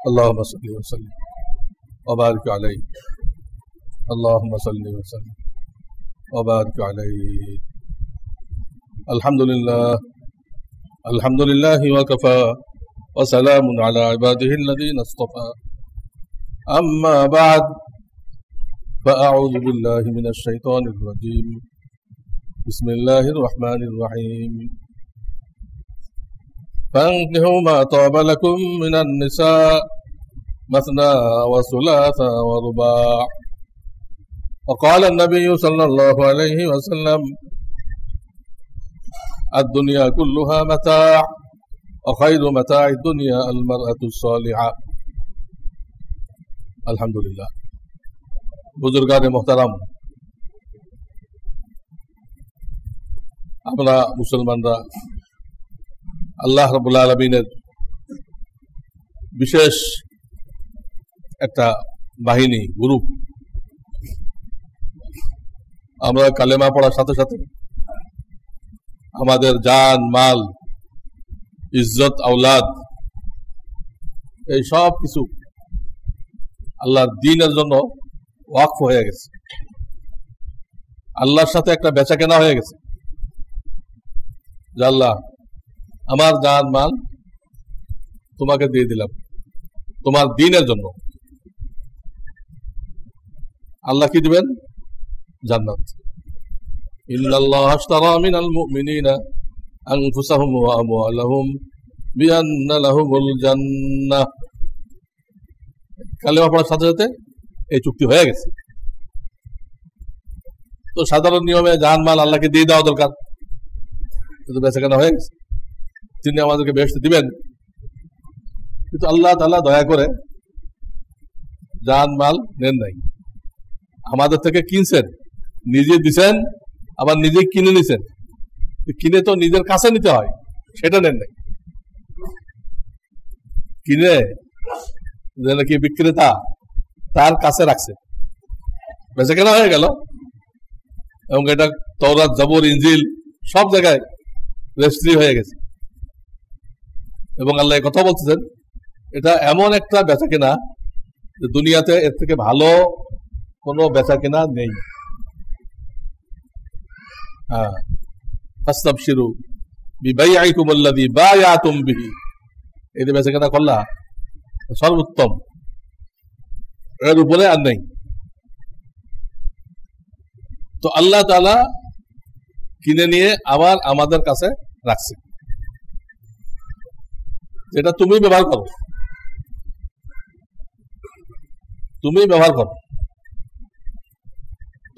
اللهم صل وسلم وبارك عليه اللهم صل وسلم وبارك عليه الحمد لله وكفى وسلام على عباده الذين اصطفى أما بعد فأعوذ بالله من الشيطان الرجيم بسم الله الرحمن الرحيم فانكحوا ما طاب لكم من النساء مثنى وثلاث ورباع وقال النبي صلى الله عليه وسلم الدنيا كلها متاع وخير متاع الدنيا المرأة الصالحة الحمد لله বুজুর্গানে মুহতারাম আমরা মুসলমানরা আল্লাহ রাব্বুল আলামিনের বিশেষ একটা বাহিনী গ্রুপ আমরা কালেমা পড়ার সাথে সাথে আমাদের জান মাল ইজ্জত আওলাদ এই সব কিছু আল্লাহর দ্বীনের জন্য ওয়াকফ হয়ে গেছে আল্লাহর সাথে একটা বেচা কেনা হয়ে গেছে যে আল্লাহ আমার জান মাল তোমাকে দিয়ে দিলাম তোমার দ্বীনের জন্য আল্লাহ কি দিবেন জান্নাত ইন্নাল্লাহ আশতারা মিনাল মুমিনিনা আনফুসাহুম ওয়া আমওয়ালাহুম বিআন্না লাহুমুল জান্নাহ কালেমা পড়ার সাথে সাথে এই চুক্তি হয়ে গেছে তো সাধারণ নিয়মে জান মাল আল্লাহকে দিয়ে দেওয়া দরকার কিন্তু বেচাকেনা হয়ে গেছে তিনি আমাদেরকে বেহেশত দিবেন কিন্তু আল্লাহ তাআলা দয়া করে জান মাল নেন নাই আমাদের থেকে কিনছেন নিজে দিছেন আবার নিজে কিনে নিছেন কিনে তো নিজের কাছে নিতে হয় সেটা নেন নাই কিনে যে নাকি বিক্রেতা তার কাছে রাখছে বেচা কেনা হয়ে গেল এবং এটা তাওরাত জবুর ইনজিল সব জায়গায় রেজিস্ট্রি হয়ে গেছে এবং আল্লাহ কথা বলতেছেন এটা এমন একটা বেচা কেনা যে দুনিয়াতে এর থেকে ভালো কোনো বেচা কেনা নেই হ্যাঁ ফাস্তাবশিরু বিবাইআইকুম আল্লাযী বায়াতুম বিহি এই যে বেচা কেনা করলা সর্বোত্তম এর উপরে আর নেই তো আল্লাহ তাআলা কিনে নিয়ে আবার আমাদের কাছে রাখছে যেটা তুমি ব্যবহার করো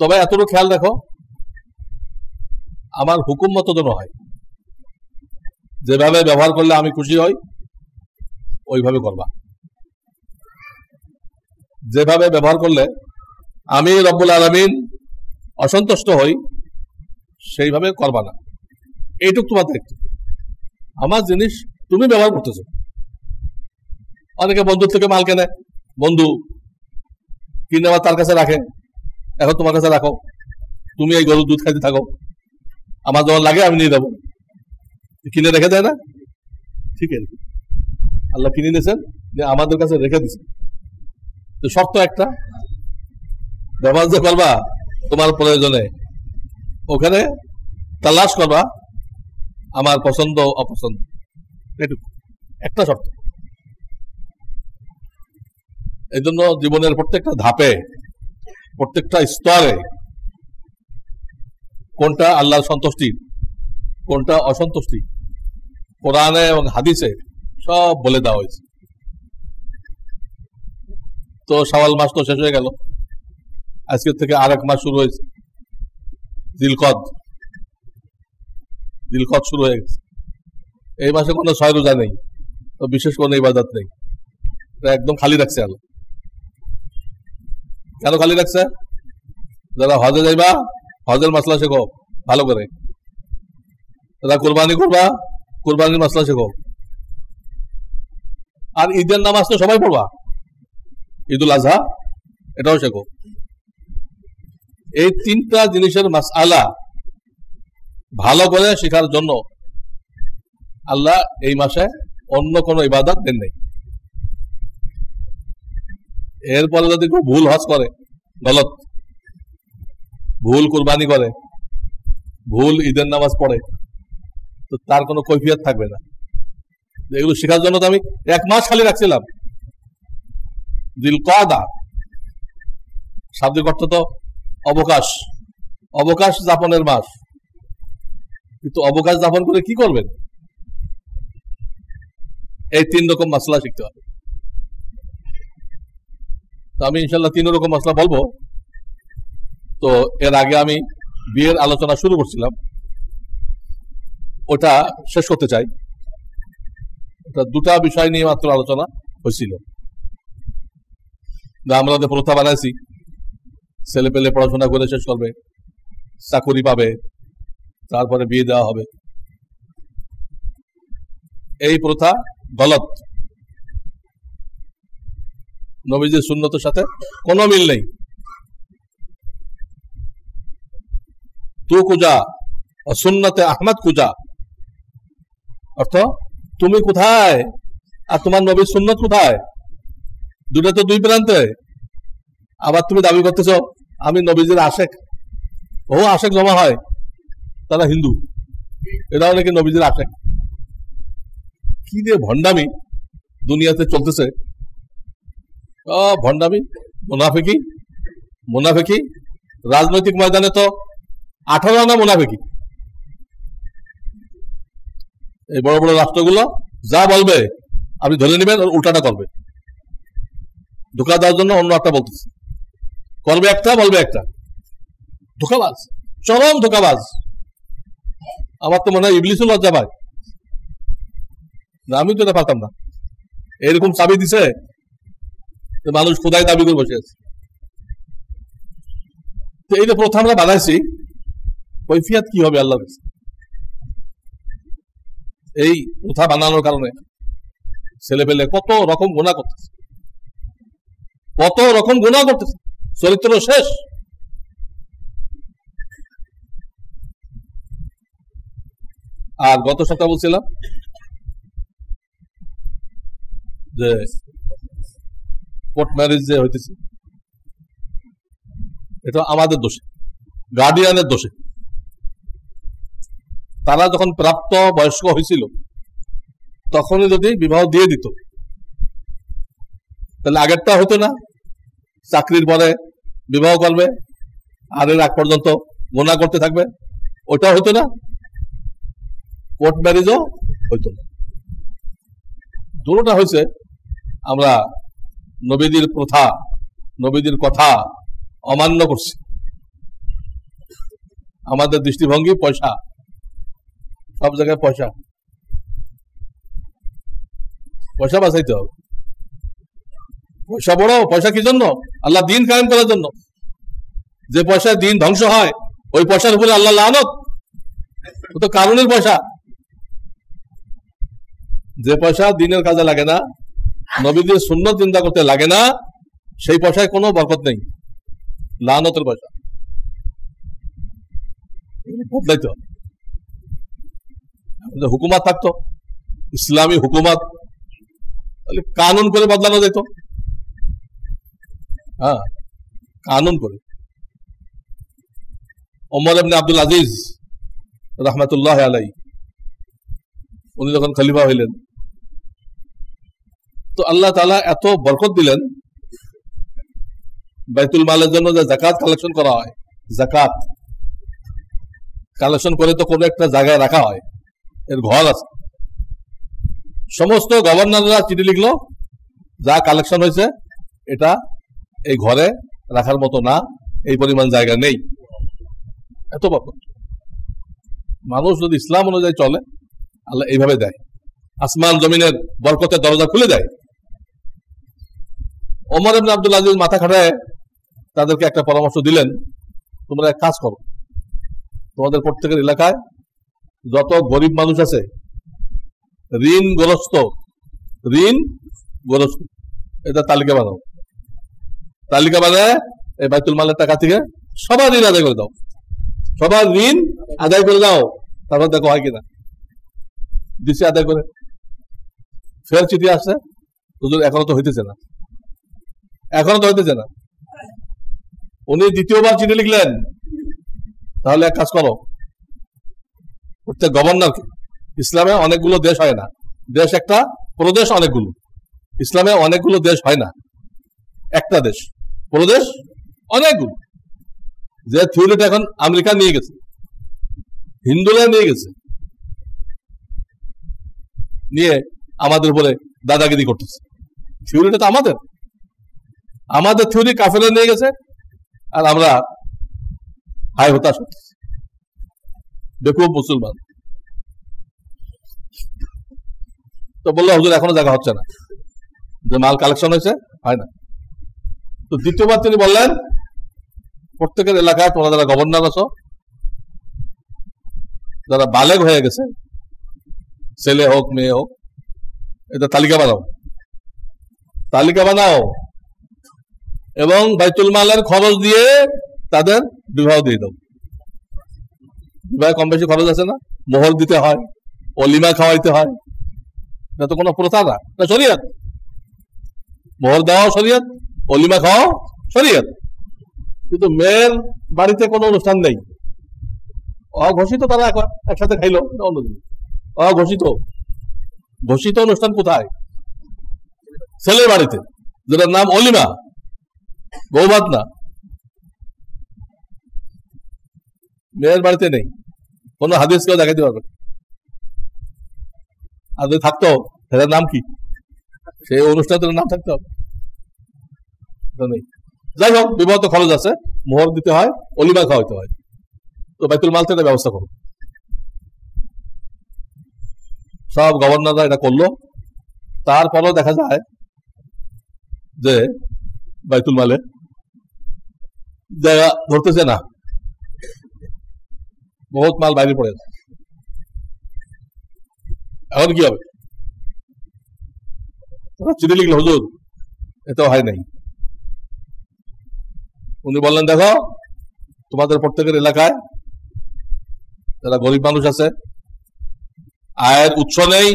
তবে এতটুকু খেয়াল রাখো আমার হুকুম মতো যেন হয় যেভাবে ব্যবহার করলে আমি খুশি হই ওইভাবে করবা যেভাবে ব্যবহার করলে আমি রব্বুল আলামিন অসন্তুষ্ট হই সেইভাবে করবা না এইটুক তোমার দায়িত্ব আমার জিনিস তুমি ব্যবহার করতেছো অনেকে বন্ধুর থেকে মাল কেনে বন্ধু কিনে আবার তার কাছে রাখে এখন তোমার কাছে রাখো তুমি এই গরুর দুধ খাইতে থাকো আমার যখন লাগে আমি নিয়ে যাবো কিনে রেখে দেয় না ঠিক আছে আল্লাহ কিনে নিয়েছেন যে আমাদের কাছে রেখে দিচ্ছেন তো শর্ত একটা ব্যবহার যে করবা তোমার প্রয়োজনে ওখানে তালাশ করবা আমার পছন্দ অপছন্দ এটুকু একটা শর্ত এই জন্য জীবনের প্রত্যেকটা ধাপে প্রত্যেকটা স্তরে কোনটা আল্লাহর সন্তুষ্টি কোনটা অসন্তুষ্টি কোরআনে এবং হাদিসে সব বলে দেওয়া হয়েছে তো শাওয়াল মাস তো শেষ হয়ে গেল আজকের থেকে আরেক মাস শুরু হয়েছে জিলকদ শুরু হয়ে গেছে এই মাসে কোনো ছয় রোজা নেই তো বিশেষ কোনো ইবাদত নেই একদম খালি রাখছে আল্লাহ কেন খালি রাখছে যারা হজে যাইবা হজের মশলা শেখো ভালো করে যারা কোরবানি করবা কোরবানির মশলা শেখো আর ঈদের নামাজ তো সবাই পড়বা ঈদুল আজহা এটাও শেখো এই তিনটা জিনিসের মাসআলা ভালো করে শেখার জন্য আল্লাহ এই মাসে অন্য কোনো ইবাদত দেন নাই এরপরে যদি কেউ ভুল হজ করে, গলত, ভুল কুরবানি করে, ভুল ঈদের নামাজ পড়ে, তো তার কোনো কৈফিয়ত থাকবে না। এগুলো শেখার জন্য তো আমি 1 মাস খালি রাখছিলাম। দিলকাদা শাব্দিক অর্থ তো অবকাশ, অবকাশ যাপনের মাস। কিন্তু অবকাশ যাপন করে কি করবেন? এই 3 রকম মাসলা শিখতে হবে। তো আমি ইনশাল্লাহ 3 রকম মাসলা বলবো। তো এর আগে আমি বিয়ের আলোচনা শুরু করছিলাম, ওটা শেষ করতে চাই। ওটা 2টা বিষয় নিয়ে মাত্র আলোচনা হয়েছিল। আমরা যে প্রথা বানাইছি, ছেলে পেলে পড়াশোনা করে শেষ করবে, চাকরি পাবে, তারপরে বিয়ে দেওয়া হবে, এই প্রথা গলত। নবীজির সুন্নতের সাথে কোনো মিল নেই। তু কুজা সুন্নতে আহমদ কুজা, অর্থ তুমি কোথায় আর তোমার নবীর সুন্নত কোথায়? দুটো তো 2 প্রান্তে। আবার তুমি দাবি করতেছ আমি নবীজির আশেক। ও আশেক জমা হয়, তারা হিন্দু, এরাও নাকি নবীজির আশেক। কি যে ভণ্ডামি দুনিয়াতে চলতেছে! ভণ্ডামি, মুনাফিকি, মুনাফিকি। রাজনৈতিক ময়দানে তো 18 আনা মুনাফিকি। এই বড় বড় রাষ্ট্রগুলো যা বলবে আপনি ধরে নেবেন, উল্টাটা করবে। ধোকা দেওয়ার জন্য অন্য একটা বলতেছে, করবে একটা, বলবে একটা। ধোকাবাজ, চরম ধোকাবাজ। আমার তো মনে হয় ইবলিসও লজ্জা পায়। আমি তো এটা পারতাম না। এরকম চাবি দিছে, মানুষ খোদাই দাবি করে বসে আছে। তো এই যে প্রথা আমরা বানাইছি, কৈফিয়ত কি হবে আল্লাহর কাছে? এই প্রথা বানানোর কারণে ছেলে পেলে কত রকম গুনাহ করতেছে, কত রকম গুনাহ করতেছে, চরিত্র শেষ। আর গত সপ্তাহে বলছিলাম যে কোর্ট ম্যারেজ যে হইতেছে, এটা আমাদের দোষে, গার্ডিয়ানের দোষে। তারা যখন প্রাপ্ত বয়স্ক হয়েছিল তখনই যদি বিবাহ দিয়ে দিত, তাহলে আগেরটা হতো না। চাকরির পরে বিবাহ করবে আর এর আগ পর্যন্ত গুনাহ করতে থাকবে, ওটা হতো না। কোর্ট ম্যারেজও হইতো না। দুটোটা হয়েছে আমরা নবীদের প্রথা, নবীদের কথা অমান্য করছি। আমাদের দৃষ্টিভঙ্গি পয়সা, সব জায়গায় পয়সা, পয়সা বাঁচাইতে হবে। পয়সা বড়, পয়সা কি জন্য? আল্লাহ দিন কায়েম করার জন্য। যে পয়সায় দিন ধ্বংস হয়, ওই পয়সার উপরে আল্লাহ লানত। ও তো কারণের পয়সা। যে পয়সা দিনের কাজে লাগে না, নবীদের সুন্নত চিন্তা করতে লাগে না, সেই পয়সায় কোনো বরকত নেই, লানতের পয়সা। বদলাইতে হবে। হুকুমাত থাকতো, ইসলামী হুকুমাত, তাহলে কানুন করে বদলানো যেত। হ্যাঁ, কানুন করে। ওমর ইবনে আব্দুল আজিজ রাহমাতুল্লাহ আলাইহি, উনি যখন খলিফা হইলেন, তো আল্লাহ তাআলা এত বরকত দিলেন। বাইতুল মালের জন্য যে যাকাত কালেকশন করা হয়, যাকাত কালেকশন করে তো কোনো একটা জায়গায় রাখা হয়, এর ঘর আছে। সমস্ত গভর্নররা চিঠি লিখলো, যা কালেকশন হয়েছে এটা এই ঘরে রাখার মতো না, এই পরিমাণ জায়গা নেই। এত বরকত। মানুষ যদি ইসলাম অনুযায়ী চলে, আল্লাহ এইভাবে দেয়, আসমান জমিনের বরকতের দরজা খুলে দেয়। ওমর ইবনে আব্দুল আজিজ মাথা খাটায় তাদেরকে একটা পরামর্শ দিলেন, তোমরা এক কাজ করো, তোমাদের প্রত্যেকের এলাকায় যত গরিব মানুষ আছে, ঋণগ্রস্ত, এটা তালিকা বানাও। তালিকা বানায় এই বাইতুল মালের টাকা থেকে সবার ঋণ আদায় করে দাও, সবার ঋণ আদায় করে দাও। তারপর দেখো হয় কিনা। দিছে আদায় করে, ফের চিঠি আসছে, হুজুর এখনো তো হইতেছে না, এখনো তো হইতেছে না। উনি দ্বিতীয়বার চিঠি লিখলেন, তাহলে এক কাজ করো, প্রত্যেক গভর্নরকে, ইসলামে অনেকগুলো দেশ হয় না, দেশ একটা, প্রদেশ অনেকগুলো, ইসলামে অনেকগুলো দেশ হয় না, একটা দেশ, প্রদেশ অনেকগুলো। যে থিওরিটা এখন আমেরিকা নিয়ে গেছে, হিন্দুরা নিয়ে গেছে, নিয়ে আমাদের উপরে দাদাগিরি করতেছে। থিওরিটা তো আমাদের থিওরি কাফেররা নিয়ে গেছে, আর আমরা হাই হতাশ হতেছি। বেকুব মুসলমান। তো বললো হুজুর এখনো জায়গা হচ্ছে না, যে মাল কালেকশন হয়েছে, হয় না। তো দ্বিতীয়বার তিনি বললেন, প্রত্যেকের এলাকায় তোমরা যারা গভর্নর আছো, যারা বালেগ হয়ে গেছে, ছেলে হোক মেয়ে হোক, এটা তালিকা বানাও এবং বাইতুল মালের খরচ দিয়ে তাদের বিবাহ দিয়ে দাও। বিবাহে কম বেশি খরচ আছে না, মোহর দিতে হয়, অলিমা খাওয়াইতে হয়, এটা তো কোনো প্রথা না, শরিয়ত। মোহর দেওয়াও শরিয়ত, অলিমা খাওয়াও শরিয়ত। কিন্তু মেয়ের বাড়িতে কোনো অনুষ্ঠান নেই, অঘোষিত, তারা একসাথে খাইলো অন্যদিন, ঘোষিত অনুষ্ঠান কোথায়? ছেলের বাড়িতে, যেটার নাম অলিমা, বৌভাত না। মেয়ের বাড়িতে নেই, কোন হাদিস কেউ দেখাইতে পারবে? আর যদি থাকতো সেটার নাম কি? সেই অনুষ্ঠানের নাম থাকতে হবে, নেই। যাই হোক, বিবাহ তো খরচ আছে, মোহর দিতে হয়, অলিমা খাওয়াইতে হয়। তো বাইতুল মাল থেকে ব্যবস্থা করো। সব গভর্নররা এটা করলো। তারপরও দেখা যায় যে বাইতুল মালে জায়গা ধরতেছে না, বহুত মাল বাইরে পড়ে আছে। এখন কি হবে? চিঠি লিখলো, হুজুর এটাও হয় নাই। উনি বললেন, দেখো তোমাদের প্রত্যেকের এলাকায় যারা গরিব মানুষ আছে, আয়ের উৎস নেই,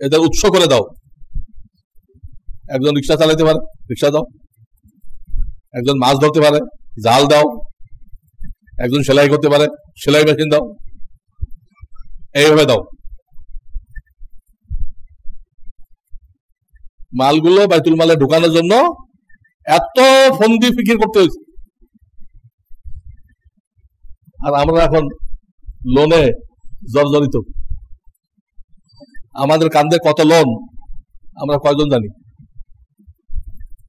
এদের উৎস করে দাও। একজন রিক্সা চালাইতে পারে, রিক্সা দাও। একজন মাছ ধরতে পারে, জাল দাও। একজন সেলাই করতে পারে, সেলাই মেশিন দাও। এইভাবে দাও। মালগুলো বাইতুল মালে ঢুকানোর জন্য এত ফন্দি ফিকির করতে হয়েছে। আর আমরা এখন লোনে জর্জরিত। আমাদের কান্দে কত লোন আমরা কয়জন জানি?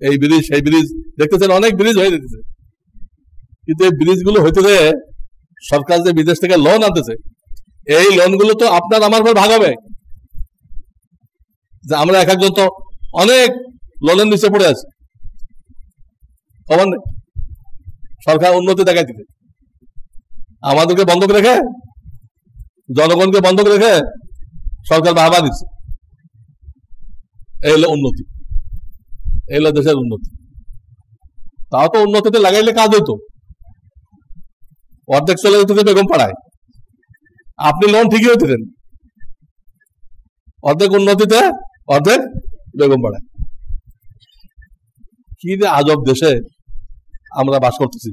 এই ব্রিজ, সেই ব্রিজ দেখতেছেন, অনেক ব্রিজ হয়ে যেতেছে, কিন্তু এই ব্রিজ গুলো হইতেছে সরকার যে বিদেশ থেকে লোন আনতেছে, এই লোন গুলো তো আপনার আমার উপর ভাগ হবে। যে আমরা এক একজন তো অনেক লোনের নিচে পড়ে আছি, খবর নেই। সরকার উন্নতি দেখাই দিতে আমাদেরকে বন্ধক রেখে, জনগণকে বন্ধক রেখে সরকার বাহবা দিচ্ছে। এই হলো উন্নতি, এই হলো দেশের উন্নতি। তাও তো উন্নতিতে লাগাইলে কাজ হইতো। অর্ধেক চলে যেত বেগম পাড়ায়, আপনি লোন ঠিকই হইতেন। অর্ধেক উন্নতিতে, অর্ধেক বেগম পাড়ায়। কি যে আজব দেশে আমরা বাস করতেছি,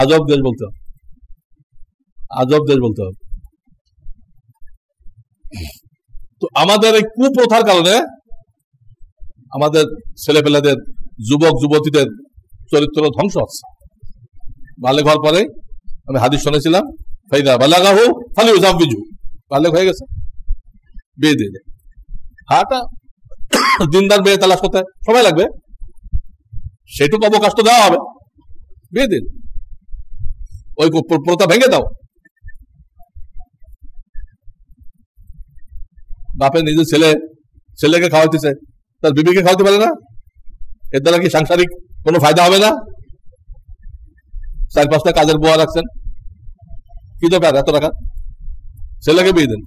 আজব দেশ বলতে হবে, আজব দেশ বলতে হবে। তো আমাদের এই কুপ্রথার কারণে আমাদের ছেলেপেলেদের, যুবক যুবতীদের চরিত্র ধ্বংস হচ্ছে। বালেগ হওয়ার পরে আমি হাদিস শুনেছিলাম, ফাইদা বালাগাহু ফালিউযাওবিজু, বালেগ হয়ে গেছে, বিয়ে দিয়ে দেয়। হাটা দিনদার মেয়ে তালাশ করতে সময় লাগবে, সেটুকু অবকাশ তো দেওয়া হবে, বিয়ে দিন। ওই প্রথা ভেঙে দাও। বাপের নিজের ছেলেকে খাওয়াইতেছে, তার বিবিকে খাওয়াতে পারে না, এর দ্বারা কি সাংসারিক কোনো ফায়দা হবে না? 4-5টা কাজের বুয়া রাখছেন, কি দরকার এত টাকা? ছেলেকে বিয়ে দেন,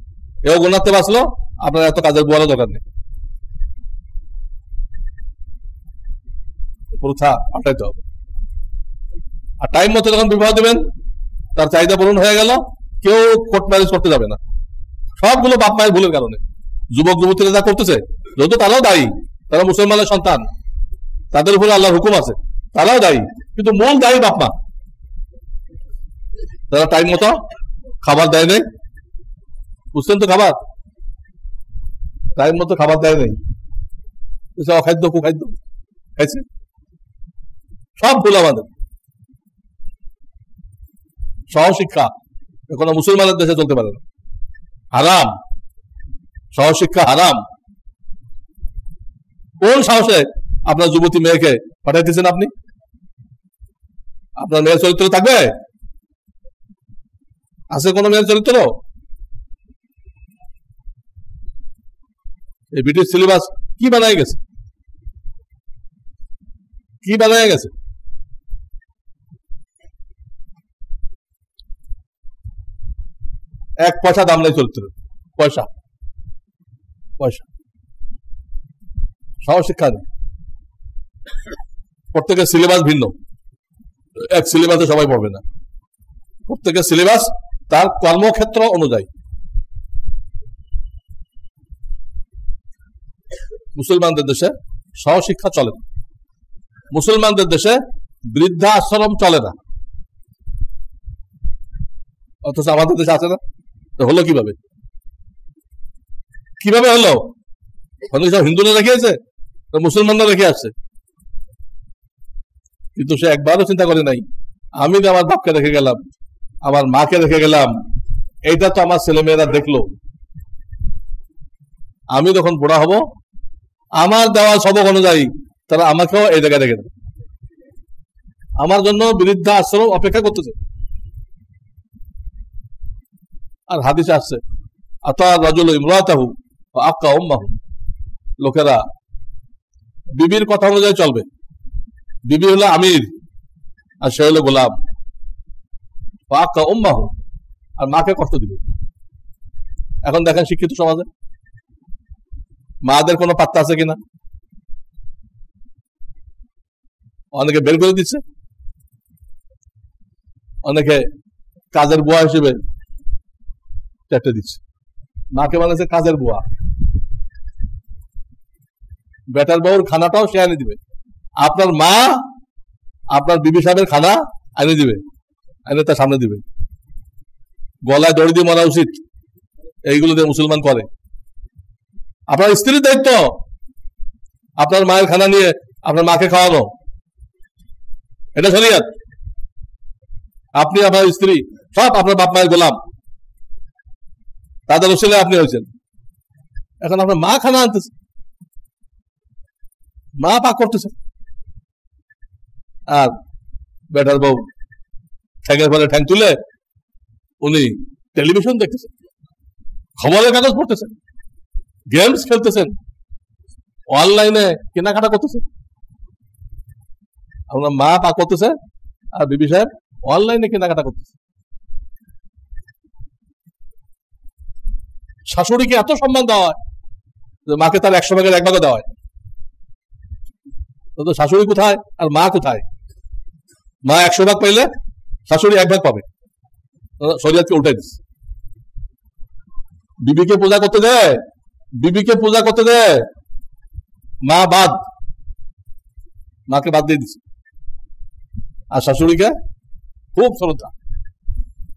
এও গুণাতে বাঁচলো, আপনার এত কাজের বুয়ারও দরকার নেই। প্রথা পাল্টাইতে হবে। আর টাইম মতো যখন বিবাহ দেবেন, তার চাহিদা পূরণ হয়ে গেল, কেউ কোর্ট ম্যারেজ করতে যাবে না। সবগুলো বাপ মায়ের ভুলের কারণে। যুবক যুবতীরা যা করতেছে, যেহেতু তারাও দায়ী, তারা মুসলমানের সন্তান, তাদের উপরে আল্লাহর হুকুম আছে, তারাও দায়ী, কিন্তু মূল দায়ী বাপ মা। তারা টাইম মতো খাবার দেয় নাই, বুঝছেন তো, খাবার টাইম মতো খাবার দেয় নাই, অখাদ্য কুখাদ্য খাইছে, সব ভুল আমাদের। সহশিক্ষা কোনো মুসলমানের দেশে চলতে পারে না, হারাম। সহশিক্ষা হারাম। কোন সাহসে আপনার যুবতী মেয়েকে পাঠাইতেছেন আপনি? আপনার মেয়ের চরিত্র থাকবে? আছে কোন মেয়ের চরিত্র? এই ব্রিটিশ সিলেবাস কি বানায় গেছে, কি বানায় গেছে? এক পয়সা দাম নেই চরিত্র, পয়সা পয়সা। সহশিক্ষা নেই, প্রত্যেকের সিলেবাস ভিন্ন, এক সিলেবাসে সবাই পড়বে না, প্রত্যেকের সিলেবাস তার কর্মক্ষেত্র অনুযায়ী। মুসলমানদের দেশে সহশিক্ষা চলে না, মুসলমানদের দেশে বৃদ্ধা আশ্রম চলে না, অথচ আমাদের দেশে আছে না। হলো কিভাবে? কিভাবে হলো? সব হিন্দুরা রেখে আছে, মুসলমানরা রেখে আসছে, কিন্তু সে একবারও চিন্তা করে নাই আমি যে আমার বাপকে রেখে গেলাম, আমার মাকে রেখে গেলাম, এইটা তো আমার ছেলেমেয়েরা দেখলো, আমি যখন বুড়া হব আমার দেওয়া সবক অনুযায়ী তারা আমাকেও এই জায়গায় রেখে দেবে, আমার জন্য বৃদ্ধা আশ্রম অপেক্ষা করতেছে। আর হাদিসে আসছে আতা রাজুল ইমরাতাহু ওয়া আক্কা উম্মাহু, লোকেরা বিবির কথা অনুযায়ী চলবে, বিবি হলো আমির আর সে হলো গোলাম, ওয়া আক্কা উম্মাহু, আর মাকে কষ্ট দিবে। এখন দেখেন শিক্ষিত সমাজে মাদের কোনো পাত্তা আছে কিনা? অনেকে বের করে দিচ্ছে, অনেকে কাজের বুয়া হিসেবে চেপে দিচ্ছে, মাকে বানাচ্ছে কাজের বুয়া, বেটার বউর খানাটাও সে এনে দিবে, আপনার মা আপনার বিবি সাহেবের খানা এনে দিবে, এনে তার সামনে দিবে, গলায় দড়ি দিয়ে মরা উচিত, এইগুলো দিয়ে মুসলমান করে। আপনার স্ত্রীর দায়িত্ব আপনার মায়ের খানা নিয়ে আপনার মাকে খাওয়ানো, এটা শরিয়ত। আপনি আপনার স্ত্রী সব আপনার বাপ মায়ের গোলাম, তাদের ওসিলে আপনি হয়েছেন। এখন আপনার মা খানা আনতেছে, মা পাক করতেছে, আর বেটার বউ ঠ্যাঙের পরে ঠ্যাং তুলে উনি টেলিভিশন দেখতেছেন, খবরের কাগজ পড়তেছেন, গেমস খেলতেছেন, অনলাইনে কেনাকাটা করতেছেন। আপনার মা পাক করতেছে আর বিবি সাহেব অনলাইনে কেনাকাটা করতেছে। শাশুড়িকে এত সম্মান দেওয়া হয় যে মাকে তার 100 ভাগের 1 ভাগও দেওয়া হয়, তো শাশুড়ি কোথায় আর মা কোথায়? মা 100 ভাগ পাইলে শাশুড়ি 1 ভাগ পাবে, শরীয়তকে উল্টাই দিচ্ছে। বিবিকে পূজা করতে দেয়, বিবিকে পূজা করতে দেয়, মা বাদ, মাকে বাদ দিয়ে দিচ্ছে, আর শাশুড়িকে খুব শ্রদ্ধা,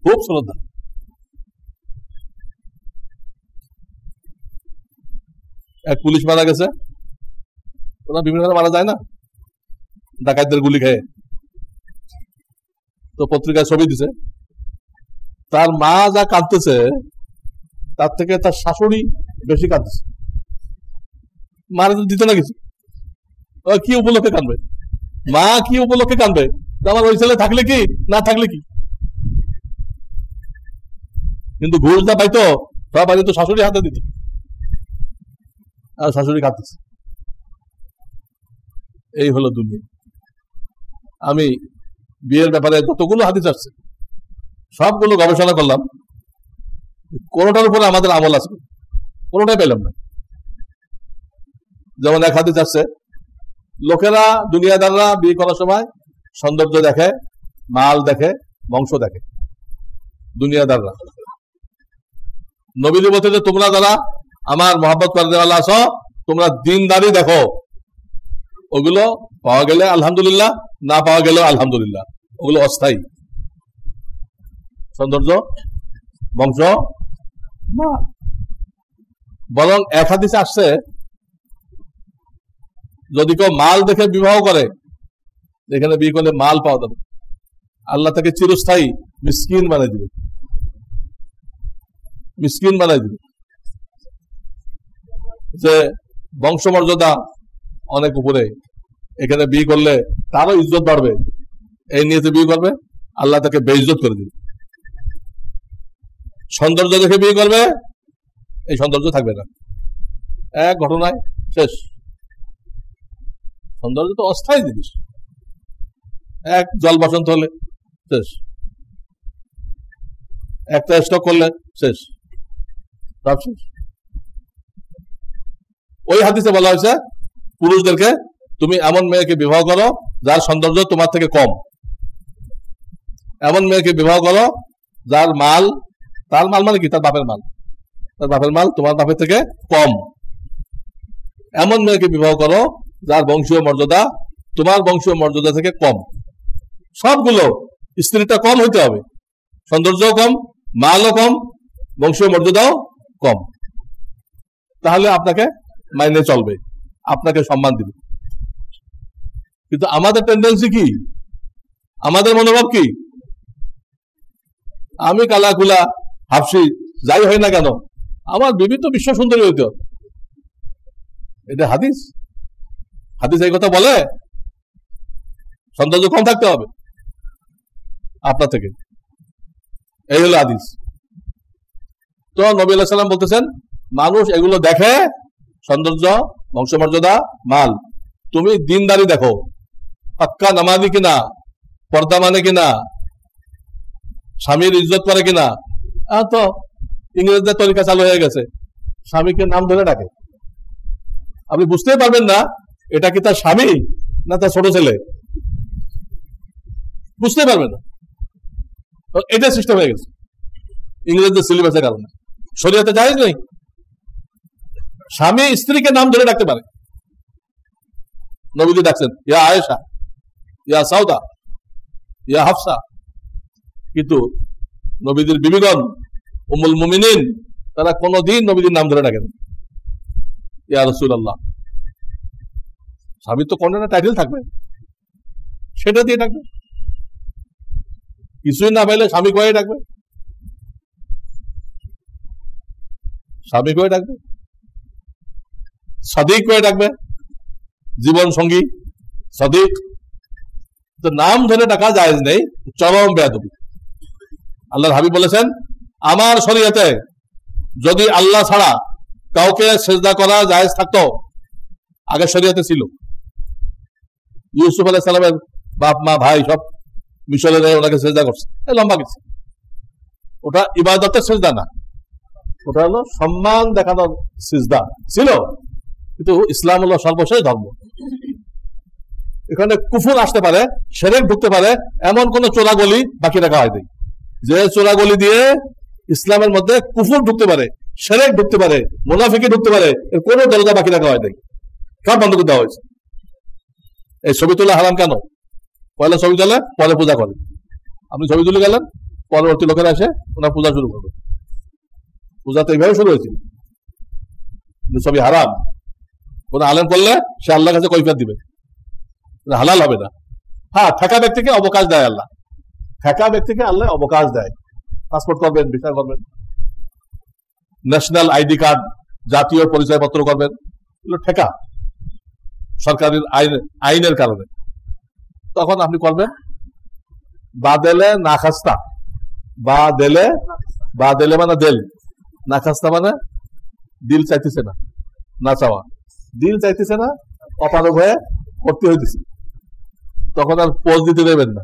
খুব শ্রদ্ধা। এক পুলিশ মারা গেছে, ওরা বিভিন্ন মারা যায় না ডাকাতদের গুলি খেয়ে, তো পত্রিকায় ছবি দিছে, তার মা যা কাঁদতেছে তার থেকে তার শাশুড়ি বেশি কাঁদতেছে। মারা তো দিত না কিছু, কি উপলক্ষে কাঁদবে? মা কি উপলক্ষে কাঁদবে? আমার ওই ছেলে থাকলে কি না থাকলে কি? কিন্তু ঘুষ যা পাইতো সব পাইতো শাশুড়ি হাতে দিত, আর শাশুড়ি কাঁদতেছে। এই হলো দুনিয়া। আমি বিয়ের ব্যাপারে যতগুলো হাদিস আসছে সবগুলো গবেষণা করলাম, কোনোটার উপরে আমাদের আমল আছে কোনোটাই পেলাম না। যেমন এক হাদিস আসছে, লোকেরা দুনিয়াদাররা বিয়ে করার সময় সৌন্দর্য দেখে, মাল দেখে, বংশ দেখে, দুনিয়াদাররা। নবীজি বলতে যে তোমরা যারা আমার মহব্বত করে দেওয়ালা আছো, তোমরা দিনদারি দেখো, ওগুলো পাওয়া গেলে আলহামদুলিল্লাহ, না পাওয়া গেলেও আলহামদুলিল্লাহ, ওগুলো অস্থায়ী। সৌন্দর্য, বংশ না, বরং এক হাদিসে আসছে যদি কেউ মাল দেখে বিবাহ করে, এখানে বিয়ে করলে মাল পাওয়া যাবে, আল্লাহ তাকে চিরস্থায়ী মিসকিন বানাই দিবে, মিসকিন বানাই দিবে। যে বংশমর্যাদা অনেক উপরে, এখানে বিয়ে করলে তারও ইজ্জত বাড়বে, এই নিয়ে বিয়ে করবে, আল্লাহ তাকে বেইজ্জত করে দিবে। সৌন্দর্য দেখে বিয়ে করবে, এই সৌন্দর্য থাকবে না, এক ঘটনায় শেষ। সৌন্দর্য তো অস্থায়ী জিনিস, এক জল বসন্ত হলে শেষ, একটা স্টক করলে শেষ, সব শেষ। ওই হাদিসে বলা হয়েছে পুরুষদেরকে তুমি এমন মেয়েকে বিবাহ করো যার সৌন্দর্য তোমার থেকে কম, এমন মেয়েকে বিবাহ করো যার মাল, তার মাল মানে কি, তার বাপের মাল, তার বাপের মাল তোমার বাপের থেকে কম। এমন মেয়েকে বিবাহ করো যার বংশীয় মর্যাদা তোমার বংশীয় মর্যাদা থেকে কম। সবগুলো স্ত্রীটা কম হইতে হবে, সৌন্দর্যও কম, মালও কম, বংশীয় মর্যাদাও কম, তাহলে আপনাকে মাইনে চলবে, আপনাকে সম্মান দিবে। কিন্তু আমাদের টেন্ডেন্সি কি, আমাদের মনোভাব কি, আমি কালাকুলা হাফসি যাই হয় না কেন আমার বিবি তো বিশ্ব সুন্দরী হইতে হবে। এটা হাদিস, হাদিস এই কথা বলে সৌন্দর্য কম থাকতে হবে আপনার থেকে, এই হলো হাদিস। তো নবী আলাইহিস সালাম বলতেছেন মানুষ এগুলো দেখে, সৌন্দর্য, বংশমর্যাদা, মাল। তুমি দিনদারি দেখো, পাক্কা নামাজি কিনা, পর্দা মানে কিনা, স্বামীর ইজ্জত করে কিনা। তো ইংরেজদের তরিকা চালু হয়ে গেছে, স্বামীকে নাম ধরে ডাকে, আপনি বুঝতেই পারবেন না এটা কি তার স্বামী না তার ছোট ছেলে, বুঝতে পারবেন না। এটা সিস্টেম হয়ে গেছে ইংরেজদের সিলেবাসের কারণে, শরীয়তে জায়েজ নেই। স্বামী স্ত্রীকে নাম ধরে ডাকতে পারে, নবীজি ডাকছেন ইয়া আয়েশা, ইয়া সাউদা, ইয়া হাফসা, কিন্তু নবীদের বিবিগণ উম্মুল মুমিনিন তারা কোনদিন নবীদের নাম ধরে ডাকেন ইয়া রাসূলুল্লাহ। স্বামীর তো কোন না টাইটেল থাকবে, সেটা দিয়ে ডাকবে, কিছুই না পাইলে স্বামী কয়ে ডাকবে, স্বামী কয়ে ডাকবে, সাদিক কয়ে ডাকবে, জীবন সঙ্গী সাদিক। তো নাম ধরে ডাকা জায়েজ নেই, চরম বেয়াদবি। আল্লাহর হাবিব বলেছেন আমার শরীয়তে যদি আল্লাহ ছাড়া কাউকে সেজদা করা জায়েজ থাকতো, আগে শরীয়তে ছিল, ইউসুফ আলাইহিস সালামের বাপ মা ভাই সব মিশরে ওনাকে সেজদা করছে, লম্বা কিছু, ওটা ইবাদতের সেজদা না, ওটা হলো সম্মান দেখানোর সিজদা ছিল। কিন্তু ইসলাম হলো সর্বশেষ ধর্ম, এখানে কুফর আসতে পারে, শিরক ঢুকতে পারে, এমন কোন চোরাগলি বাকি রাখা হয়নি যে চোরাগলি দিয়ে ইসলামের মধ্যে কুফর ঢুকতে পারে, শিরক ঢুকতে পারে, মুনাফিকি ঢুকতে পারে, এর কোন দরজা বাকি রাখা হয়নি, সব বন্ধ করে দেওয়া হয়েছে। এই ছবি তোলা হারাম কেন? পয়লা ছবি তোলে, পরে পূজা করে। আপনি ছবি তুলে গেলেন, পরবর্তী লোকেরা এসে ওনার পূজা শুরু করবে। পূজা তো এইভাবে শুরু হয়েছিল, ছবি হারাম। কোন আলেম করলে সে আল্লাহর কাছে কৈফিয়ত দিবে, হালাল হবে না। হ্যাঁ, ঠেকা ব্যক্তিকে অবকাশ দেয় আল্লাহ, ঠেকা ব্যক্তিকে আল্লাহ অবকাশ দেয়, পাসপোর্ট করবেন, ভিসা করবেন, ন্যাশনাল আইডি কার্ড, জাতীয় পরিচয়পত্র করবেন, এগুলো ঠেকা সরকারের আইনের কারণে। তখন আপনি করবেন বাদেলে না খাস্তা, বাদেলে মানে দেল, না খাস্তা মানে দিল চাইতেছে না, না চাওয়া, দিল চাইতেছে না, অপারগ হয়ে করতে হইতেছে, তখন আর পোজ দিতে দেবেন না।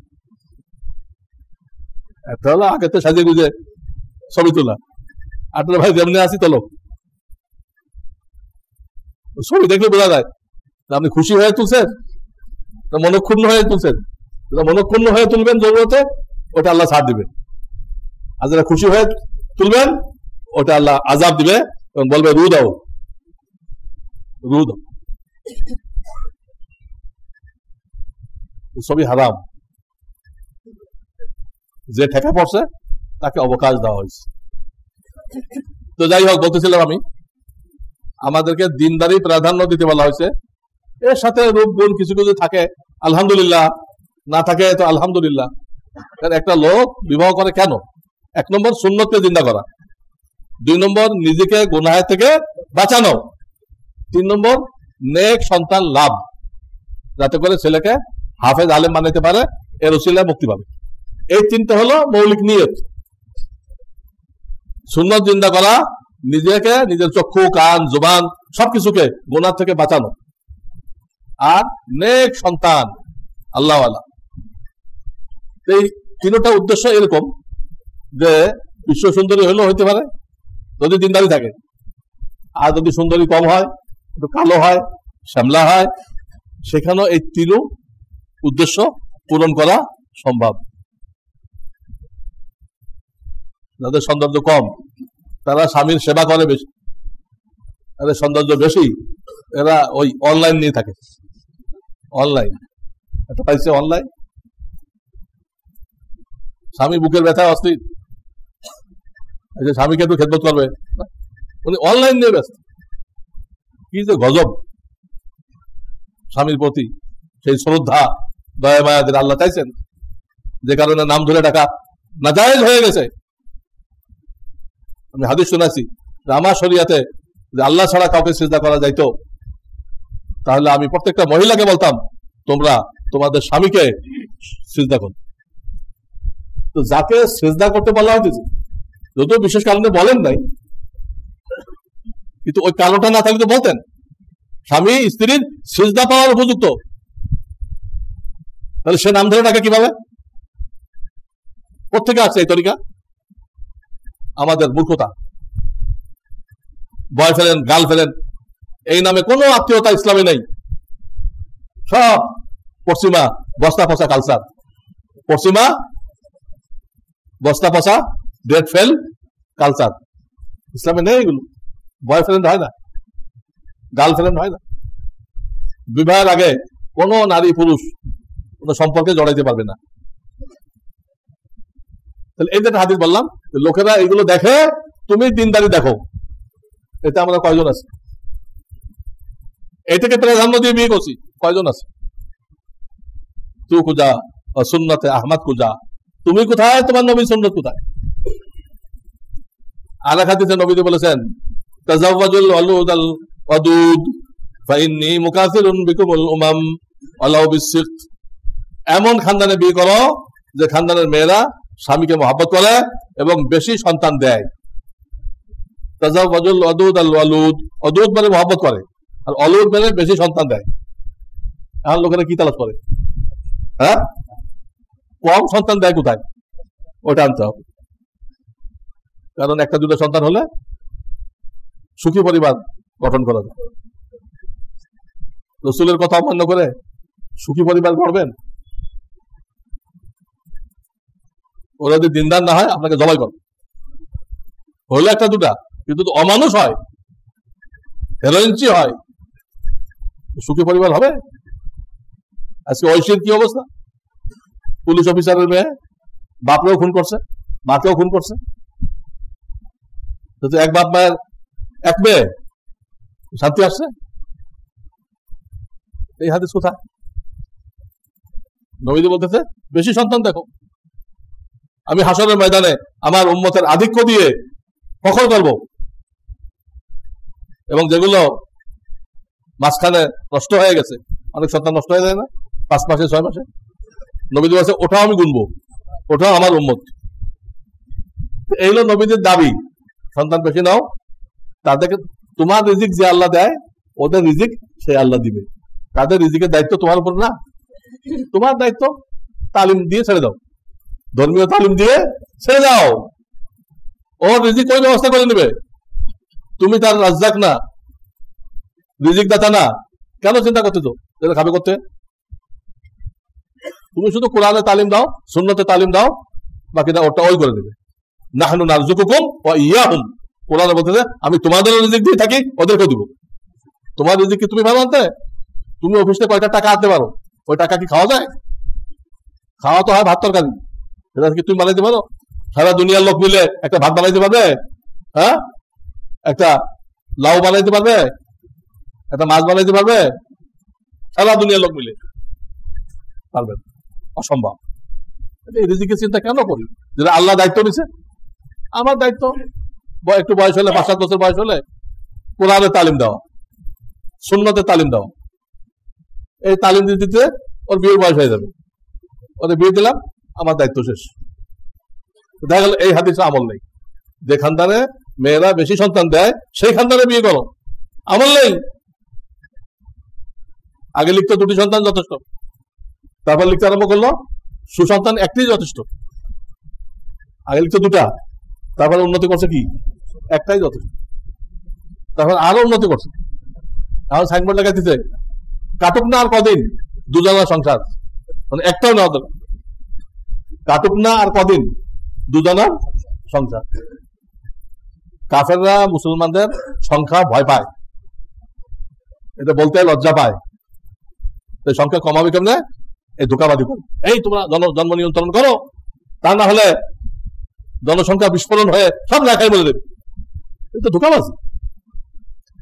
একটা হলো আগে তো সাজিয়ে গুজে ছবি তোলা, আপনার ভাই যেমনি আসি তোলো, ছবি দেখলে বোঝা যায় আপনি খুশি হয়ে তুলছেন না মনক্ষুণ্ণ হয়ে তুলছেন। মনক্ষুণ্ণ হয়ে তুলবেন জরুরতে, ওটা আল্লাহ ছাড় দিবেন, আর যারা খুশি হয়ে তুলবেন ওটা আল্লাহ আযাব দিবে এবং বলবে রু দাও, রু দাও। ছবি হারাম। যে ঠেকা পড়ছে তাকে অবকাশ দেওয়া হয়েছে। তো যাই হোক, বলতেছিলাম আমি, আমাদেরকে দিনদারি প্রাধান্য দিতে বলা হয়েছে। এর সাথে রূপ গুণ কিছু কিছু থাকে, আলহামদুলিল্লাহ, না থাকে তো আলহামদুলিল্লাহ। একটা লোক বিবাহ করে কেন? 1 নম্বর সুন্নতকে জিন্দা করা, 2 নম্বর নিজেকে গুনাহ থেকে বাঁচানো, 3 নম্বর নেক সন্তান লাভ, যাতে করে ছেলেকে হাফেজ আলেম বানাইতে পারে, এর উসিলায় মুক্তি পাবে। এই 3টা হলো মৌলিক নিয়ত। সুন্নত জিন্দা করা, নিজেকে, নিজের চক্ষু, কান, জুবান সবকিছুকে গুনাহ থেকে বাঁচানো, আর নেক সন্তান আল্লাহওয়ালা। এই 3টা উদ্দেশ্য এরকম যে বিশ্ব সুন্দরী হলেও হইতে পারে যদি দিনদারি থাকে, আর যদি সুন্দরী কম হয়, একটু কালো হয়, শ্যামলা হয়, সেখানেও এই 3 উদ্দেশ্য পূরণ করা সম্ভব। যাদের সৌন্দর্য কম তারা স্বামীর সেবা করে বেশি, তাদের সৌন্দর্য বেশি, এরা ওই অনলাইন নিয়ে থাকে। অনলাইন একটা পাইছে, অনলাইন, স্বামী বুকের ব্যথা অস্থির, স্বামীকে একটু খেদমত করবে, উনি অনলাইন নিয়ে ব্যস্ত। কি যে গজব! স্বামীর প্রতি সেই শ্রদ্ধা, দয়া মায়া যেটা আল্লাহ চাইছেন, যে কারণে নাম ধরে ডাকা নাজায়েজ হয়ে গেছে। আমি হাদিস শুনেছি যে আমার শরিয়াতে যে আল্লাহ ছাড়া কাউকে সিজদা করা যাইতো, তাহলে আমি প্রত্যেকটা মহিলাকে বলতাম তোমরা তোমাদের স্বামীকে সিজদা করো। তো যাকে সিজদা করতে বলা হয়েছে, যদিও বিশেষ কারণে বলেন নাই, কিন্তু ওই কারণটা না থাকলে তো বলতেন স্বামী স্ত্রীর সিজদা পাওয়ার উপযুক্ত, তাহলে সে নাম ধরে ডাকে কিভাবে? কোথেকে আসছে এই তরিকা? আমাদের মূর্খতা। বয়ফ্রেন্ড, গার্লফ্রেন্ড এই নামে কোনো আত্মীয়তা ইসলামে নেই, সব পশ্চিমা বস্তা পচা কালচার, পশ্চিমা বস্তা পচা ডেট ফেল কালচার। ইসলামে নেই এগুলো। বয়ফ্রেন্ড হয় না, গার্লফ্রেন্ড হয় না। বিবাহের আগে কোনো নারী পুরুষ কোনো সম্পর্কে জড়াইতে পারবে না। তাহলে এই যে হাদিস বললাম, লোকেরা এগুলো দেখে, তুমি দিনদারি দেখো, এতে আমরা কয়জন আছি? এটাকে প্রাধান্য দিয়ে বিয়ে করছি, কয়জন আছে? তু কুজা সুন্নতে আহমদ কুজা, তুমি কোথায়, তোমার নবী সুন্নত কোথায়? আর এক হাদিসে নবীজি বলেছেন, তাজাওয়াজুল ওয়ালুদাল ওয়াদুদ ফাইন্নী মুকাসিরুন বিকুমুল উমাম ওয়ালাউ বিসসিত। এমন খানদানে বিয়ে করো যে খানদানের মেয়েরা স্বামীকে মহব্বত করে এবং বেশি সন্তান দেয়। তাজাওয়াজুল ওয়াদুদ আল ওয়ালুদ, ওয়াদুদ মানে মহব্বত করে, আর অলুদ মানে বেশি সন্তান দেয়। এখন লোকেরা কি তালাশ করে? হ্যাঁ, কম সন্তান দেয় কোথায়, ওটা আনতে হবে। কারণ 1-2 সন্তান হলে সুখী পরিবার গঠন করা যায়। রাসূলের কথা অমান্য করে সুখী পরিবার গড়বেন? ওরা যদি দিনদার না হয় আপনাকে জবাই করবে। হইলে 1-2, কিন্তু অমানুষ হয়, হেরোইনচি হয়, সুখী পরিবার হবে? আজকে ঐশীর কি অবস্থা? পুলিশ অফিসারের মেয়ে বাপরেও খুন করছে, মাকেও খুন করছে। এক বাপ মায়ের এক মেয়ে, শান্তি আসছে? এই হাদিস কোথায়? নবীজি বলতেছে বেশি সন্তান দেখো। আমি হাসরের ময়দানে আমার উম্মতের আধিক্য দিয়ে ফখর করব, এবং যেগুলো মাঝখানে নষ্ট হয়ে গেছে, অনেক সন্তান নষ্ট হয়ে যায় না 5 মাসে 6 মাসে, নবীজি বলছে ওটাও আমি গুনবো, ওটাও আমার উম্মত। এই হলো নবীদের দাবি, সন্তান বেশি নাও, তাদেরকে তোমার রিজিক যে আল্লাহ দেয়, ওদের রিজিক সে আল্লাহ দিবে। তাদের রিজিকের দায়িত্ব তোমার উপর না, তোমার দায়িত্ব তালিম দিয়ে ছেড়ে দাও, ধর্মীয় তালিম দিয়ে ছেড়ে দাও। ওর রিজিক ওই ব্যবস্থা করে নেবে, তুমি তার রাজ্জাক না, রিজিক দাতা না। কেন চিন্তা করতেছো যেটা খাবে করতে? তুমি শুধু কোরআনে তালিম দাও, সুন্নতে তালিম দাও, বাকিটা ওটা ওই করে দেবে। নাহনু নারযুকুকুম ওয়া ইয়াহুম, কোরআনে বলতেছে আমি তোমাদের রিজিক দিয়ে থাকি, ওদেরকে দিব। তোমার রিজিক কি তুমি ভালো আনতে? তুমি অফিসে কয়টা টাকা আনতে পারো, ওই টাকা কি খাওয়া যায়? খাওয়া তো হয় ভাত তরকারি, সেটা কি তুমি বানাইতে পারো? সারা দুনিয়ার লোক মিলে একটা ভাত বানাইতে পারবে? হ্যাঁ, একটা লাউ বানাইতে পারবে? একটা মাছ বানাইতে পারবে? সারা দুনিয়ার লোক মিলে পারবেন? অসম্ভব। এই রিজিকের চিন্তা কেন করি? যেটা আল্লাহ দায়িত্ব নিছে। আমার দায়িত্ব একটু বয়স হলে, 5-7 বছর বয়স হলে কোরআনের তালিম দেওয়া, সুন্নতের তালিম দেওয়া। এই তালিম দিতে দিতে ওর বিয়ের বয়স হয়ে যাবে, ওদের বিয়ে দিলাম, আমার দায়িত্ব শেষ। দেখা গেল এই হাদিসে আমল নেই। যে খানদানে মেয়েরা বেশি সন্তান দেয় সেই খানদানে বিয়ে করো, আমল নেই। আগে লিখতো 2টি সন্তান যথেষ্ট, তারপর লিখতে আরম্ভ করলো সুসন্তান একটি যথেষ্ট। আগে লিখতো 2টা, তারপর উন্নতি করছে কি একটাই যথেষ্ট, তারপর আরো উন্নতি করছে। এখন সাইনবোর্ড লেখা দিতে কাটুক না আর কদিন 2 জনের সংসার, মানে একটাও না, কাটুক না আর কদিন 2 জনের সংসার। কাফেররা মুসলমানদের সংখ্যা ভয় পায়, এটা বলতে লজ্জা পায়। সংখ্যা কমাবে কেমনে? এই ধোকাবাজি করে, এই তোমরা জন্ম নিয়ন্ত্রণ করো, তা না হলে জনসংখ্যা বিস্ফোরণ হয়ে সব লেখাই বলে দেবে। এটা ধোকাবাজি।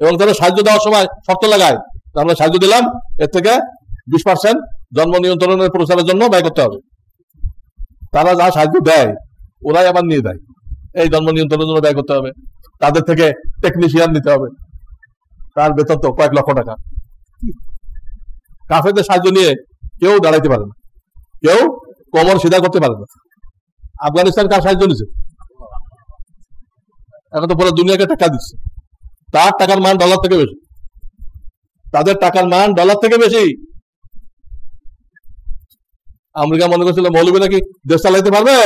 এবং তারা সাহায্য দেওয়ার সময় শর্ত লাগায়, আমরা সাহায্য দিলাম, এর থেকে 20% জন্ম নিয়ন্ত্রণের প্রচারের জন্য ব্যয় করতে হবে। তারা যা সাহায্য দেয় ওরাই আবার নিয়ে দেয়, এই জন্ম নিয়ন্ত্রণের জন্য ব্যয় করতে হবে। তাদের থেকে টেকনিশিয়ান নিতে হবে, তার বেতন তো কয়েক লক্ষ টাকা। কাফেরদের সাহায্য নিয়ে কেউ দাঁড়াইতে পারে না, কেউ কোমর সিধা করতে পারে না। আফগানিস্তান কার সাহায্য নিচ্ছে? এখন তো পুরো দুনিয়াকে টাকা দিচ্ছে। তার টাকার মান ডলার থেকে বেশি, তাদের টাকার মান ডলার থেকে বেশি। আমেরিকা মনে করছিল মৌলবী নাকি দেশ চালাইতে পারবে,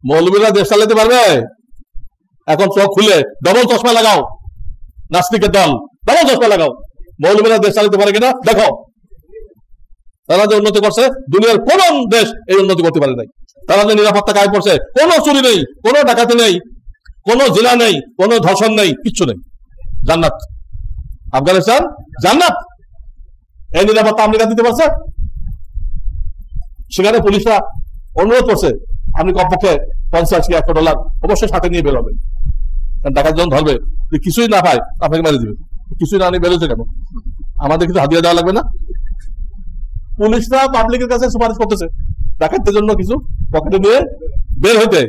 মৌলবীরা দেশ চালাইতে পারবে। এখন চোখ খুলে ডবল চশমা লাগাও, নাস্তিকের দল, ডবল চশমা লাগাও, মৌলবীরা দেশ চালাইতে পারে কিনা দেখো। তারা যে উন্নতি করছে, দুনিয়ার কোন দেশ এই উন্নতি করতে পারে নাই। তারা যে নিরাপত্তা কায়ে পড়ছে, কোনো চুরি নেই, কোনো ডাকাতি নেই, কোনো জিনা নেই, কোনো ধর্ষণ নেই, কিচ্ছু নেই, জান্নাত। আফগানিস্তান জান্নাত। এই নিরাপত্তা আমেরিকা দিতে পারছে? সেখানে পুলিশরা অনুরোধ করছে আপনি কমপক্ষে 50 কি $100 অবশ্যই সাথে নিয়ে বেরোবেন, কারণ ডাকাত যখন ধরবে কিছুই না পায় আপনাকে মেরে দিবে। কিছুই না নিয়ে বেরোচ্ছে কেন? আমাদের কিছু হাতিয়ে দেওয়া লাগবে না? পুলিশরা পাবলিকের কাছে সুপারিশ করতেছে ডাকাতদের জন্য কিছু পকেটে নিয়ে বের হইতে।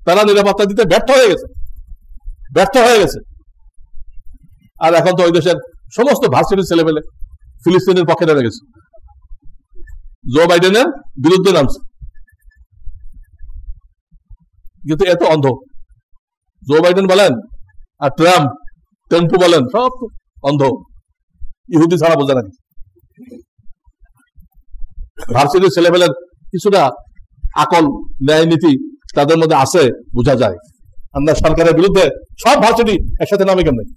তারা নিরাপত্তা দিতে ব্যর্থ হয়ে গেছে। আর এখন তো ওই দেশের সমস্ত ভার্সিটির ছেলেমেলে ফিলিস্তিনের পক্ষে নেমে গেছে, জো বাইডেনের বিরুদ্ধে নামছে। কিন্তু এত অন্ধ, জো বাইডেন বলেন আর ট্রাম্প টেম্পু বলেন, সব অন্ধ, ইহুদি ছাড়া বোঝে নাকি। ভার্সিটির ছেলেমেলের কিছুটা আকল ন্যায় নীতি তাদের মধ্যে আছে, বোঝা যায়। আমরা সরকারের বিরুদ্ধে সব ভার্সিটি একসাথে নামে কেমন?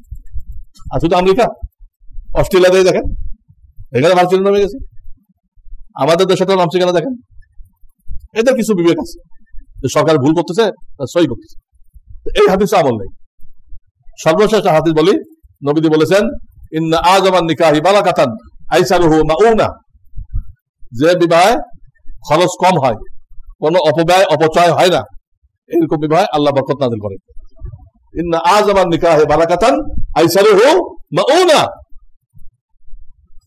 আর শুধু আমেরিকা, অস্ট্রেলিয়াতে দেখেন, এখানে ভার্সিটি নামে গেছে। আমাদের দেশে তো নামছে কেন দেখেন? এদের কিছু বিবেক আছে, সরকার ভুল করতেছে, সই করতেছে। এই হাদিসে আমল নেই। সর্বশেষ হাদিস বলি, নবীজি বলেছেন ইন্না আযামান নিকাহি বারাকাতান আইসারুহু মাউনা, যে বিবাহে খরচ কম হয়, কোনো অপব্যয় অপচয় হয় না, এরকম বিবাহে আল্লাহ বরকত নাযিল করেন। ইন্না আযামান নিকাহি বারাকাতান আইসারুহু মাউনা,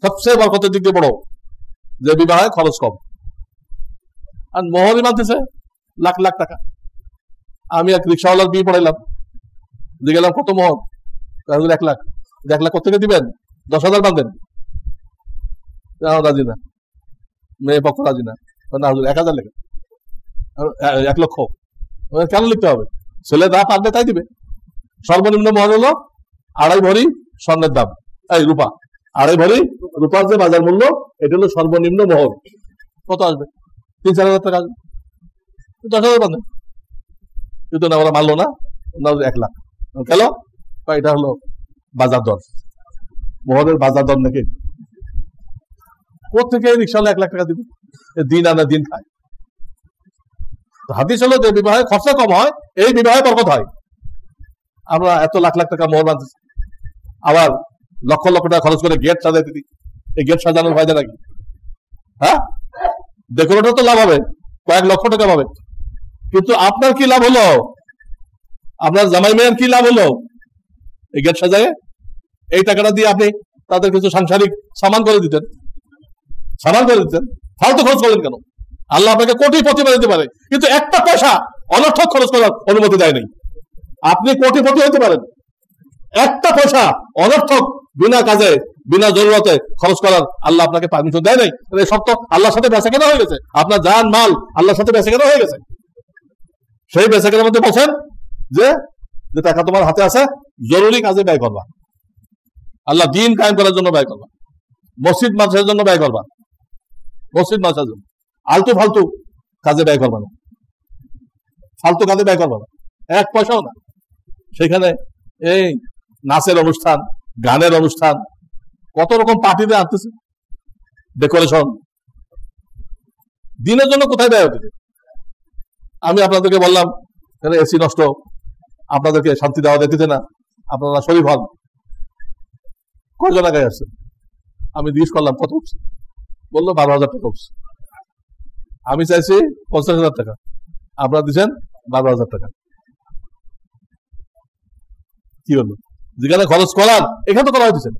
সবচেয়ে বরকতের দিক দিয়ে বড় যে বিবাহে খরচ কম। আর মোহরই মানতেছে লাখ লাখ টাকা। আমি এক রিক্সাওয়ালার বিয়ে পড়াইলাম, দিয়ে গেলাম কত মোহর? 1 লাখ। 1 লাখ কোথেকে দিবেন? 10,000 বাঁধেন। রাজি না, মেয়ে পক্ষ রাজি না, 1000 লেখা, 1 লক্ষ কেন লিখতে হবে? ছেলে যা পারবে তাই দিবে। সর্বনিম্ন মোহর হলো 2.5 ভরি স্বর্ণের দাম, এই রূপা 2.5 ভরি রূপার যে বাজার মূল্য, এটা হলো সর্বনিম্ন মোহর। কত আসবে? 3-4 হাজার টাকা আসবে। 10,000 বাঁধেন। কিন্তু না, ওরা মানলো না, 1 লাখ। কেন? এটা হলো বাজার দর, মোহরের বাজার দর নাকি। কোথেকে রিক্সাওয়ালা 1 লাখ টাকা দিবে? দিন আনা দিন খায়। হাদিস হলো যে বিবাহে খরচা কম হয়, এই বিবাহে বরকত হয়। আমরা এত লাখ লাখ টাকা মোহর বাঁধতেছি, আবার লক্ষ লক্ষ টাকা খরচ করে গেট সাজাইতে দিই। এই গেট সাজানোর ফায়দা নাকি? হ্যাঁ, ডেকোরেটর তো লাভ হবে, কয়েক লক্ষ টাকা পাবে, কিন্তু আপনার কি লাভ হলো? আপনার জামাই মেয়ের কি লাভ হলো? এই গেট সাজায় এই টাকাটা দিয়ে আপনি তাদের কিছু সাংসারিক সামান করে দিতেন, ফালতু খরচ করলেন কেন? আল্লাহ আপনাকে কোটিপতি বানাতে পারে, কিন্তু একটা পয়সা অনর্থক খরচ করার অনুমতি দেয় নাই। আপনি কোটিপতি হতে পারেন, একটা পয়সা অনর্থক বিনা কাজে বিনা জরুরতে খরচ করার আল্লাহ আপনাকে পারমিশন দেয় নাই। সব তো আল্লাহর সাথে বেচা কেনা হয়ে গেছে, আপনার জান মাল আল্লাহর সাথে বেচা কেনা হয়ে গেছে। সেই বেচা কেনার মধ্যে বলছেন যে টাকা তোমার হাতে আছে, জরুরি কাজে ব্যয় করবা, আল্লাহ দিন কায়েম করার জন্য ব্যয় করবা, মসজিদ মাদ্রাসার জন্য ব্যয় করবা, মসজিদ মাদ্রাসার জন্য। আলতু ফালতু কাজে ব্যয় করবা না, ফালতু কাজে ব্যয় করবা না, এক পয়সাও না। সেখানে এই নাচের অনুষ্ঠান, গানের অনুষ্ঠান, কত রকম পার্টিতে আনতেছে, ডেকোরেশন, দিনের জন্য কোথায় ব্যয় হতেছে? আমি আপনাদেরকে বললাম এসি নষ্ট, আপনাদেরকে শান্তি দেওয়া দিতে না, আপনারা শরীফ হন। কয়জন আগে আসছে? আমি জিজ্ঞেস করলাম কত উঠছে, বললো 12,000 টাকা উঠছে। আমি চাইছি 50,000 টাকা, আপনারা দিচ্ছেন 12,000 টাকা। কি হলো? যেখানে খরচ করার এখানে তো করা হয়েছে।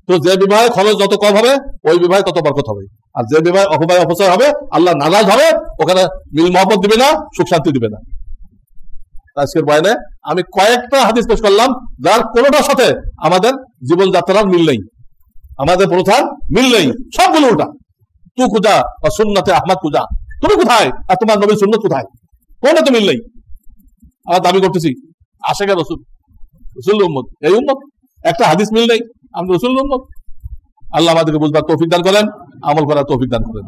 তো যে বিবাহে খরচ যত কম হবে ওই বিবাহে তত বরকত হবে, আর যে বিবাহে অপব্যয় অপচয় হবে আল্লাহ নারাজ হবে, ওখানে মিল মহব্বত দিবে না, সুখ শান্তি দিবে না। আজকের বয়ানে আমি কয়েকটা হাদিস পেশ করলাম যার কোনোটার সাথে আমাদের জীবনযাত্রার মিল নেই, আমাদের প্রথার মিল নেই, সবগুলো উল্টা। তু কুজা বা সুন্নতে আহমদ কুজা, তুমি কোথায় আর তোমার নবীর সুন্নত কোথায়? কোনটা তো মিল নেই। আমরা দাবি করতেছি আশেকের রসুল, রসুল উম্মত, এই উম্মত, একটা হাদিস মিল নেই, আমরা রসুল উম্মত। আল্লাহ আমাদেরকে বুঝবার তৌফিক দান করেন, আমল করার তৌফিক দান করেন।